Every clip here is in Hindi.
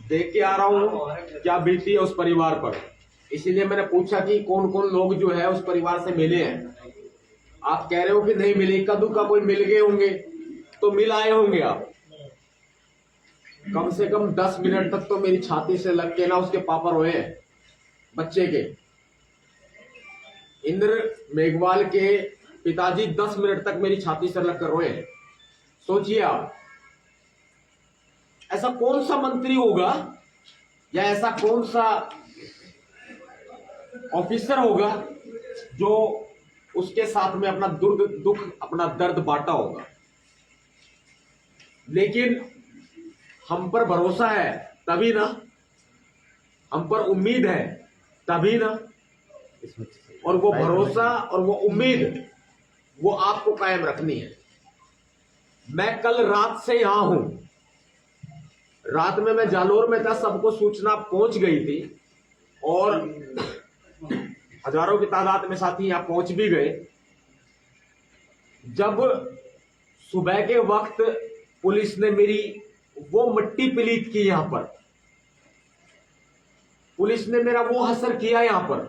देख के आ रहा हूँ क्या बीती है उस परिवार पर। इसीलिए मैंने पूछा कि कौन कौन लोग जो है उस परिवार से मिले हैं। आप कह रहे हो कि नहीं मिले, कद्दू का कोई मिल गए होंगे तो मिल आए होंगे आप। कम से कम 10 मिनट तक तो मेरी छाती से लग के ना उसके पापा रोए हैं, बच्चे के। इंद्र मेघवाल के पिताजी 10 मिनट तक मेरी छाती से लगकर रोए हैं। सोचिए आप, ऐसा कौन सा मंत्री होगा या ऐसा कौन सा ऑफिसर होगा जो उसके साथ में अपना दुख अपना दर्द बांटा होगा। लेकिन हम पर भरोसा है तभी ना, हम पर उम्मीद है तभी ना, और वो भरोसा और वो उम्मीद वो आपको कायम रखनी है। मैं कल रात से यहां हूं। रात में मैं जालोर में था, सबको सूचना पहुंच गई थी और हजारों की तादाद में साथी यहां पहुंच भी गए। जब सुबह के वक्त पुलिस ने मेरी वो मिट्टी पलीत की, यहां पर पुलिस ने मेरा वो असर किया यहां पर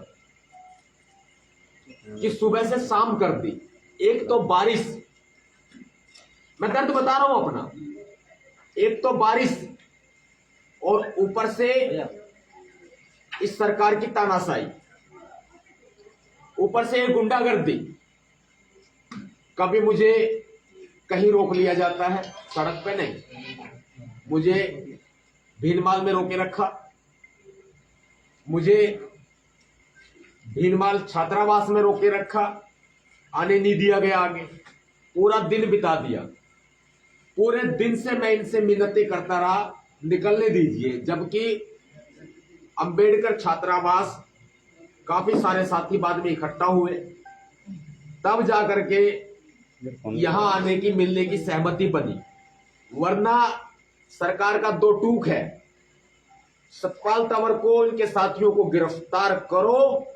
कि सुबह से शाम कर दी। एक तो बारिश, मैं दर्द बता रहा हूं अपना, एक तो बारिश और ऊपर से इस सरकार की तानाशाही, ऊपर से गुंडागर्दी। कभी मुझे कहीं रोक लिया जाता है, सड़क पे नहीं, मुझे भीनमाल में रोके रखा, मुझे भीनमाल छात्रावास में रोके रखा, आने नहीं दिया गया आगे। पूरा दिन बिता दिया, पूरे दिन से मैं इनसे मिन्नतें करता रहा निकलने दीजिए। जबकि अंबेडकर छात्रावास काफी सारे साथी बाद में इकट्ठा हुए, तब जाकर के यहां आने की मिलने की सहमति बनी। वरना सरकार का दो टूक है, सतपाल तंवर को इनके साथियों को गिरफ्तार करो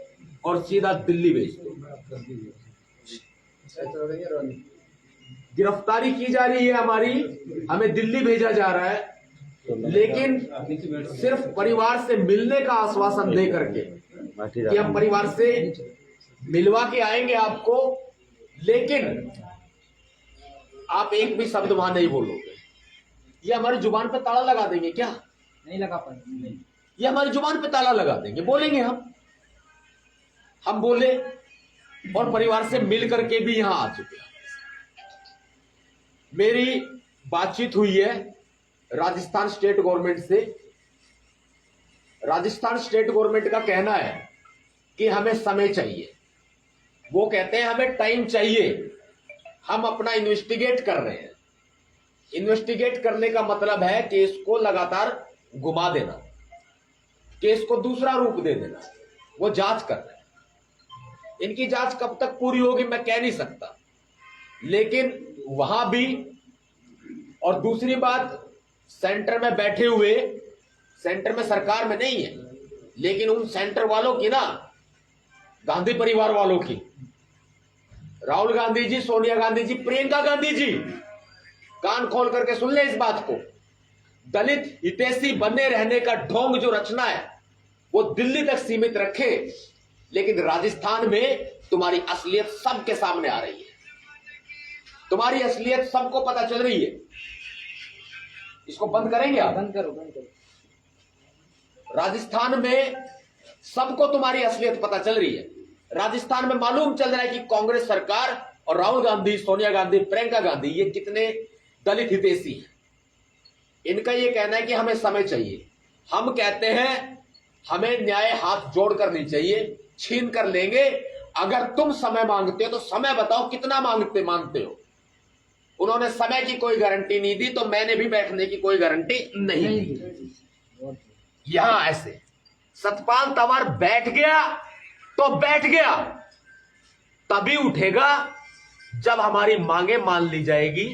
और सीधा दिल्ली भेज दो। गिरफ्तारी की जा रही है हमारी, हमें दिल्ली भेजा जा रहा है, लेकिन सिर्फ परिवार से मिलने का आश्वासन दे करके कि हम परिवार से मिलवा के आएंगे आपको, लेकिन आप एक भी शब्द वहां नहीं बोलोगे। ये हमारी जुबान पे ताला लगा देंगे क्या? नहीं लगा पाएंगे। ये हमारी जुबान पे ताला लगा देंगे, बोलेंगे हम बोले और परिवार से मिल करके भी यहां आ चुके हैं। मेरी बातचीत हुई है राजस्थान स्टेट गवर्नमेंट से। राजस्थान स्टेट गवर्नमेंट का कहना है कि हमें समय चाहिए, वो कहते हैं हमें टाइम चाहिए, हम अपना इन्वेस्टिगेट कर रहे हैं। इन्वेस्टिगेट करने का मतलब है केस को लगातार घुमा देना, केस को दूसरा रूप दे देना। वो जांच कर रहे हैं। इनकी जांच कब तक पूरी होगी मैं कह नहीं सकता, लेकिन वहां भी। और दूसरी बात, सेंटर में बैठे हुए, सेंटर में सरकार में नहीं है, लेकिन उन सेंटर वालों की ना, गांधी परिवार वालों की, राहुल गांधी जी, सोनिया गांधी जी, प्रियंका गांधी जी, कान खोल करके सुन ले इस बात को। दलित हितैषी बने रहने का ढोंग जो रचना है वो दिल्ली तक सीमित रखे, लेकिन राजस्थान में तुम्हारी असलियत सबके सामने आ रही है, तुम्हारी असलियत सबको पता चल रही है। इसको बंद करेंगे आप? बंद करो, बंद करो। राजस्थान में सबको तुम्हारी असलियत पता चल रही है। राजस्थान में मालूम चल रहा है कि कांग्रेस सरकार और राहुल गांधी, सोनिया गांधी, प्रियंका गांधी ये कितने दलित हितैषी हैं। इनका ये कहना है कि हमें समय चाहिए। हम कहते हैं हमें न्याय हाथ जोड़ कर नहीं चाहिए, छीन कर लेंगे। अगर तुम समय मांगते हो तो समय बताओ कितना मांगते हो। उन्होंने समय की कोई गारंटी नहीं दी, तो मैंने भी बैठने की कोई गारंटी नहीं दी। यहां ऐसे सतपाल तंवर बैठ गया तो बैठ गया, तभी उठेगा जब हमारी मांगे मान ली जाएगी,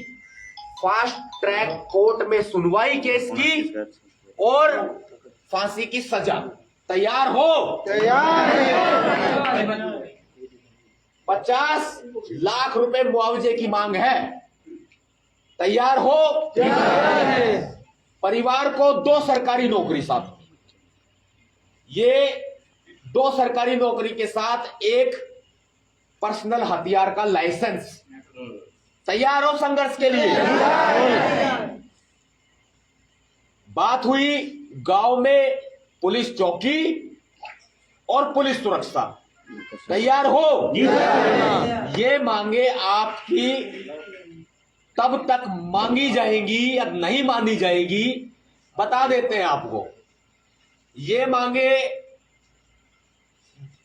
फास्ट ट्रैक कोर्ट में सुनवाई केस की और फांसी की सजा। तैयार हो? तैयार है। 50 लाख रुपए मुआवजे की मांग है। तैयार हो? तैयार है। परिवार को 2 सरकारी नौकरी साथ में, ये 2 सरकारी नौकरी के साथ एक पर्सनल हथियार का लाइसेंस। तैयार हो संघर्ष के लिए? बात हुई गांव में पुलिस चौकी और पुलिस सुरक्षा। तैयार हो? ये मांगे आपकी तब तक मांगी जाएंगी या नहीं मानी जाएगी, बता देते हैं आपको। ये मांगे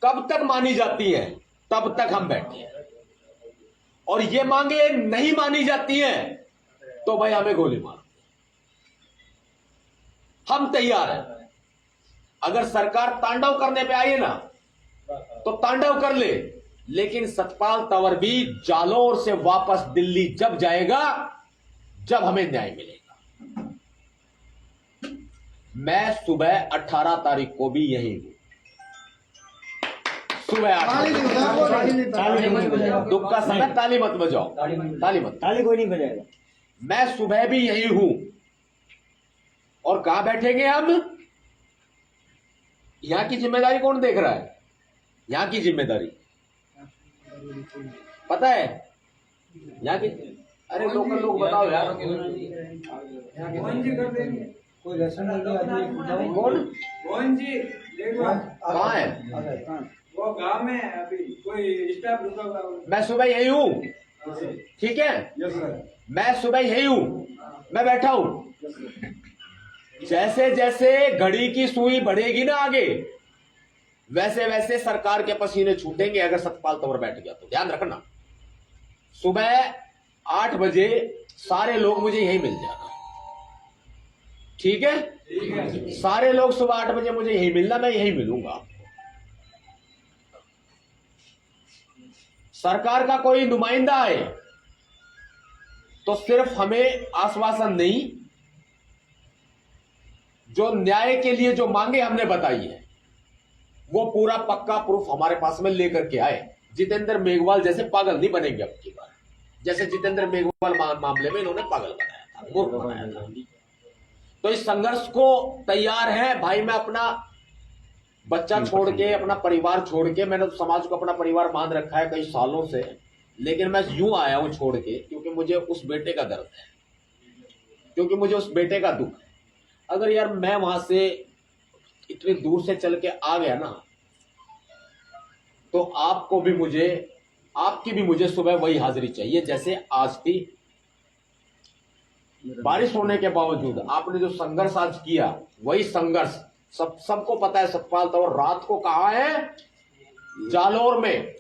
कब तक मानी जाती हैं, तब तक हम बैठे हैं, और ये मांगे नहीं मानी जाती हैं तो भाई हमें गोली मारो। हम तैयार हैं। अगर सरकार तांडव करने पे आई है ना तो तांडव कर ले, लेकिन सतपाल तंवर भी जालौर से वापस दिल्ली जब जाएगा जब हमें न्याय मिलेगा। मैं सुबह 18 तारीख को भी यही हूं, सुबह 8 बजे। दुख का समय ताली मत बजाओ, ताली मत, ताली कोई नहीं बजाएगा। मैं सुबह भी यही हूं। और कहां बैठेंगे हम? यहां की जिम्मेदारी कौन देख रहा है? यहां की जिम्मेदारी पता है? यहाँ की, अरे लोकल लोग बताओ यार। कोई लक्षण कौन? मोहन जी देखो कहाँ है? वो गांव में अभी कोई स्टाफ रुका हुआ है। मैं सुबह यही हूँ, ठीक है? Yes sir. मैं सुबह यही हूँ, मैं बैठा हूँ। जैसे जैसे घड़ी की सुई बढ़ेगी ना आगे, वैसे वैसे सरकार के पसीने छूटेंगे अगर सतपाल तंवर बैठ गया तो। ध्यान रखना, सुबह 8 बजे सारे लोग मुझे यहीं मिल जाना, ठीक है? ठीक है। सारे लोग सुबह 8 बजे मुझे यहीं मिलना, मैं यहीं मिलूंगा। सरकार का कोई नुमाइंदा है तो सिर्फ हमें आश्वासन नहीं, जो न्याय के लिए जो मांगे हमने बताई है वो पूरा पक्का प्रूफ हमारे पास में लेकर के आए। जितेंद्र मेघवाल जैसे पागल नहीं बनेंगे अब की बार, जैसे जितेंद्र मेघवाल मामले में इन्होंने पागल बनाया था, मूर्ख बनाया था। तो इस संघर्ष को तैयार है भाई। मैं अपना बच्चा छोड़ के, अपना परिवार छोड़ के, मैंने तो समाज को अपना परिवार मान रखा है कई सालों से, लेकिन मैं यूं आया हूं छोड़ के क्योंकि मुझे उस बेटे का दर्द है, क्योंकि मुझे उस बेटे का दुख है। अगर यार मैं वहां से इतनी दूर से चल के आ गया ना तो आपको भी मुझे, आपकी भी मुझे सुबह वही हाजिरी चाहिए जैसे आज थी। बारिश होने के बावजूद आपने जो संघर्ष आज किया वही संघर्ष सबको पता है। सतपाल तंवर रात को कहाँ है? जालौर में।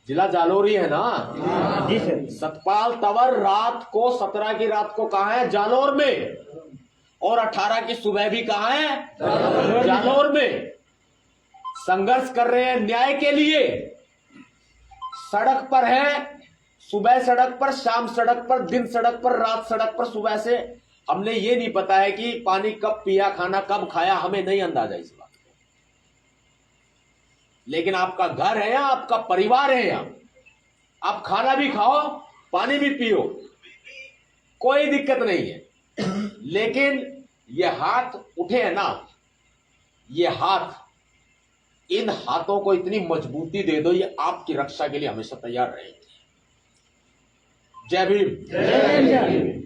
जिला जालौर ही है ना? जी सर। सतपाल तंवर रात को 17 की रात को कहाँ है? जालौर में। और 18 की सुबह भी कहाँ है? जालौर में। संघर्ष कर रहे हैं न्याय के लिए। सड़क पर है, सुबह सड़क पर, शाम सड़क पर, दिन सड़क पर, रात सड़क पर। सुबह से हमने ये नहीं पता है कि पानी कब पिया, खाना कब खाया, हमें नहीं अंदाजा इस बात का। लेकिन आपका घर है यहाँ, आपका परिवार है यहाँ, आप खाना भी खाओ, पानी भी पियो, कोई दिक्कत नहीं है। लेकिन ये हाथ उठे हैं ना, ये हाथ, इन हाथों को इतनी मजबूती दे दो, ये आपकी रक्षा के लिए हमेशा तैयार रहेंगे। जय भीम।